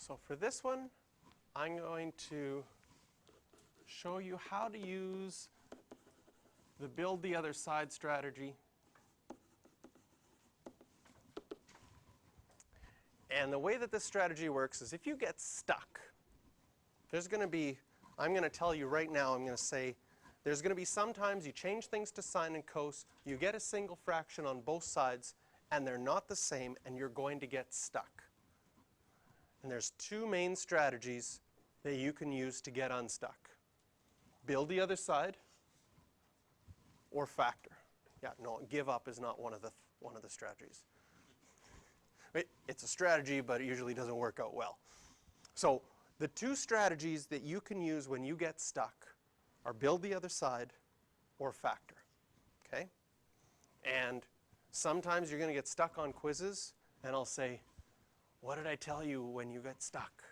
So for this one, I'm going to show you how to use the build the other side strategy. And the way that this strategy works is if you get stuck, there's going to be, I'm going to tell you right now, I'm going to say, there's going to be sometimes you change things to sine and cos, you get a single fraction on both sides, and they're not the same, and you're going to get stuck. And there's two main strategies that you can use to get unstuck. Build the other side, or factor. Yeah, no, give up is not one of the strategies. It's a strategy, but it usually doesn't work out well. So the two strategies that you can use when you get stuck are build the other side or factor. Okay? And sometimes you're going to get stuck on quizzes, and I'll say, what did I tell you when you get stuck?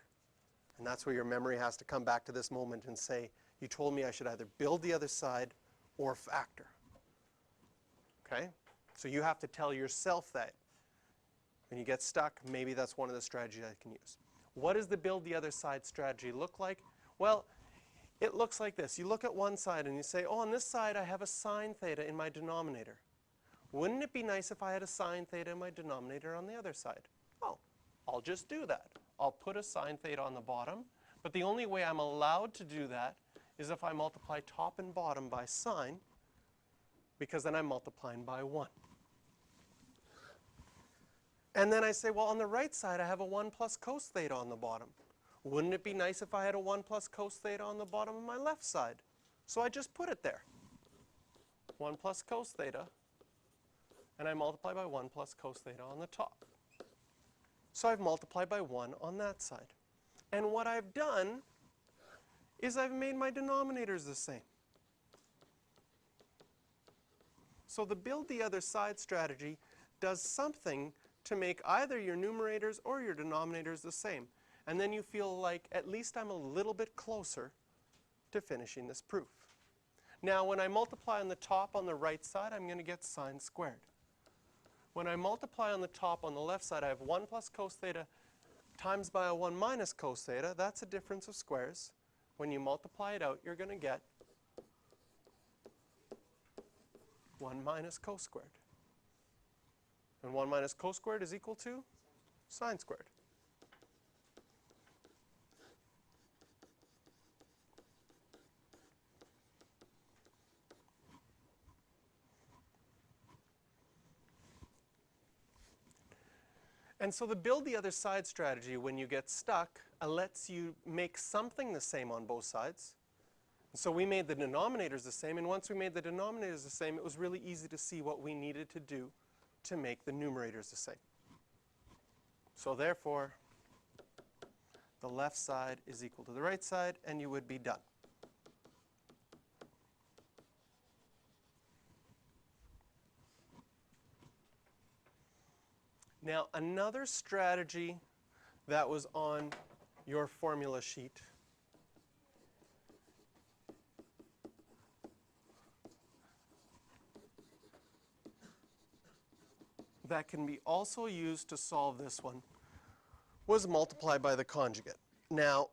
And that's where your memory has to come back to this moment and say, you told me I should either build the other side or factor. Okay? So you have to tell yourself that. When you get stuck, maybe that's one of the strategies I can use. What does the build the other side strategy look like? Well, it looks like this. You look at one side and you say, oh, on this side I have a sine theta in my denominator. Wouldn't it be nice if I had a sine theta in my denominator on the other side? Oh, I'll just do that. I'll put a sine theta on the bottom, but the only way I'm allowed to do that is if I multiply top and bottom by sine, because then I'm multiplying by 1. And then I say, well, on the right side, I have a 1 plus cos theta on the bottom. Wouldn't it be nice if I had a 1 plus cos theta on the bottom of my left side? So I just put it there. 1 plus cos theta, and I multiply by 1 plus cos theta on the top. So I've multiplied by 1 on that side. And what I've done is I've made my denominators the same. So the build the other side strategy does something to make either your numerators or your denominators the same. And then you feel like at least I'm a little bit closer to finishing this proof. Now when I multiply on the top on the right side, I'm going to get sine squared. When I multiply on the top on the left side, I have 1 plus cos theta times by a 1 minus cos theta. That's a difference of squares. When you multiply it out, you're going to get 1 minus cos squared. And 1 minus cos squared is equal to sine squared. And so the build the other side strategy when you get stuck lets you make something the same on both sides. And so we made the denominators the same, and once we made the denominators the same, it was really easy to see what we needed to do to make the numerators the same. So therefore, the left side is equal to the right side, and you would be done. Now, another strategy that was on your formula sheet that can be also used to solve this one was multiply by the conjugate. Now,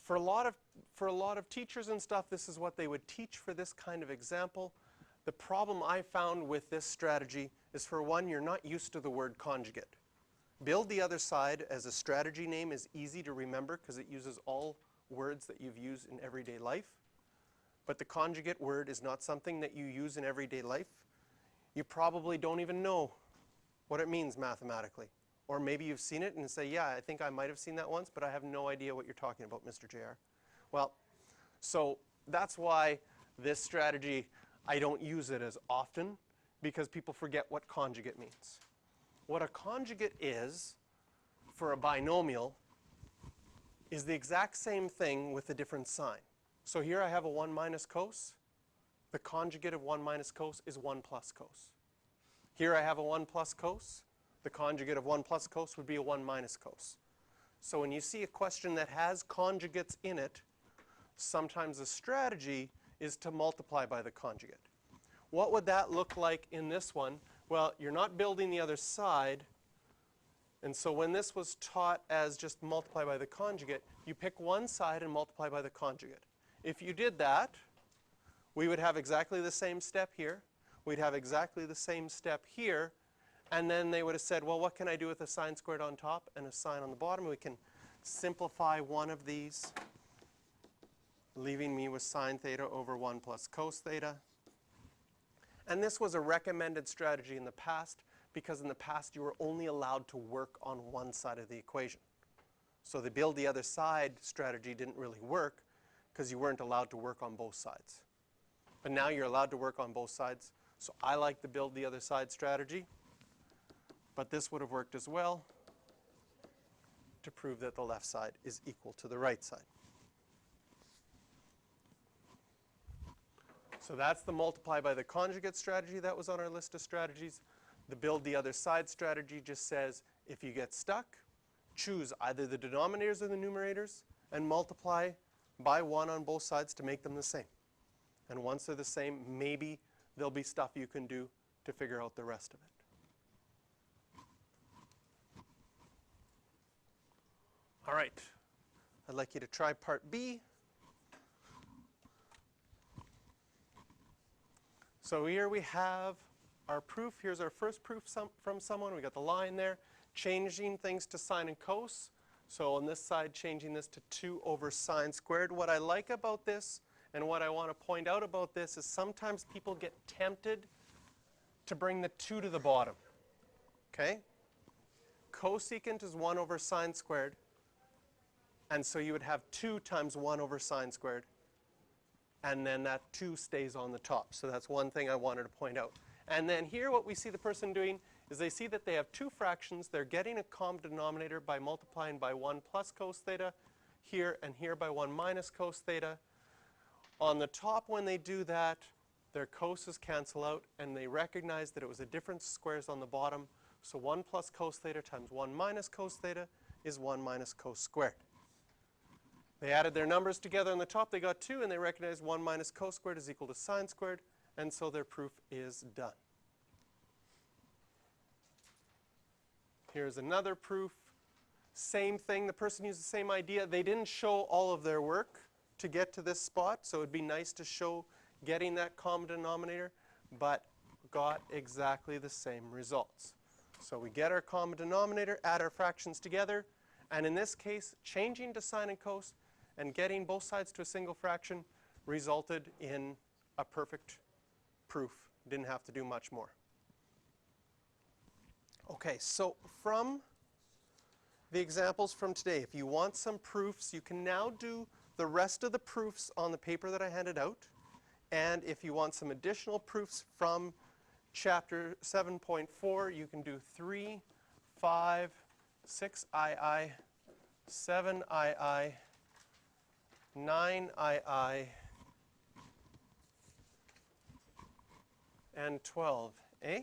for a lot of teachers and stuff, this is what they would teach for this kind of example. The problem I found with this strategy is, for one, you're not used to the word conjugate. Build the other side as a strategy name is easy to remember because it uses all words that you've used in everyday life. But the conjugate word is not something that you use in everyday life. You probably don't even know what it means mathematically. Or maybe you've seen it and say, yeah, I think I might have seen that once, but I have no idea what you're talking about, Mr. JR. Well, so that's why this strategy, I don't use it as often, because people forget what conjugate means. What a conjugate is for a binomial is the exact same thing with a different sign. So here I have a 1 minus cos. The conjugate of 1 minus cos is 1 plus cos. Here I have a 1 plus cos. The conjugate of 1 plus cos would be a 1 minus cos. So when you see a question that has conjugates in it, sometimes the strategy is to multiply by the conjugate. What would that look like in this one? Well, you're not building the other side. And so when this was taught as just multiply by the conjugate, you pick one side and multiply by the conjugate. If you did that, we would have exactly the same step here. We'd have exactly the same step here. And then they would have said, well, what can I do with a sine squared on top and a sine on the bottom? We can simplify one of these, leaving me with sine theta over 1 plus cos theta. And this was a recommended strategy in the past, because in the past you were only allowed to work on one side of the equation. So the build the other side strategy didn't really work because you weren't allowed to work on both sides. But now you're allowed to work on both sides. So I like the build the other side strategy. But this would have worked as well to prove that the left side is equal to the right side. So that's the multiply by the conjugate strategy that was on our list of strategies. The build the other side strategy just says if you get stuck, choose either the denominators or the numerators and multiply by 1 on both sides to make them the same. And once they're the same, maybe there'll be stuff you can do to figure out the rest of it. All right, I'd like you to try part B. So here we have our proof. Here's our first proof from someone. We got the line there. Changing things to sine and cos. So on this side, changing this to 2 over sine squared. What I like about this and what I want to point out about this is sometimes people get tempted to bring the 2 to the bottom. Okay? Cosecant is 1 over sine squared. And so you would have 2 times 1 over sine squared. And then that 2 stays on the top. So that's one thing I wanted to point out. And then here what we see the person doing is they see that they have 2 fractions. They're getting a common denominator by multiplying by 1 plus cos theta here and here by 1 minus cos theta. On the top, when they do that, their coses cancel out, and they recognize that it was a difference of squares on the bottom. So 1 plus cos theta times 1 minus cos theta is 1 minus cos squared. They added their numbers together on the top. They got 2, and they recognized 1 minus cos squared is equal to sine squared. And so their proof is done. Here's another proof. Same thing. The person used the same idea. They didn't show all of their work to get to this spot. So it would be nice to show getting that common denominator, but got exactly the same results. So we get our common denominator, add our fractions together. And in this case, changing to sine and cos and getting both sides to a single fraction resulted in a perfect proof. Didn't have to do much more. Okay, so from the examples from today, if you want some proofs, you can now do the rest of the proofs on the paper that I handed out. And if you want some additional proofs from chapter 7.4, you can do 3, 5, 6II, 7II, 9II, and 12. Eh?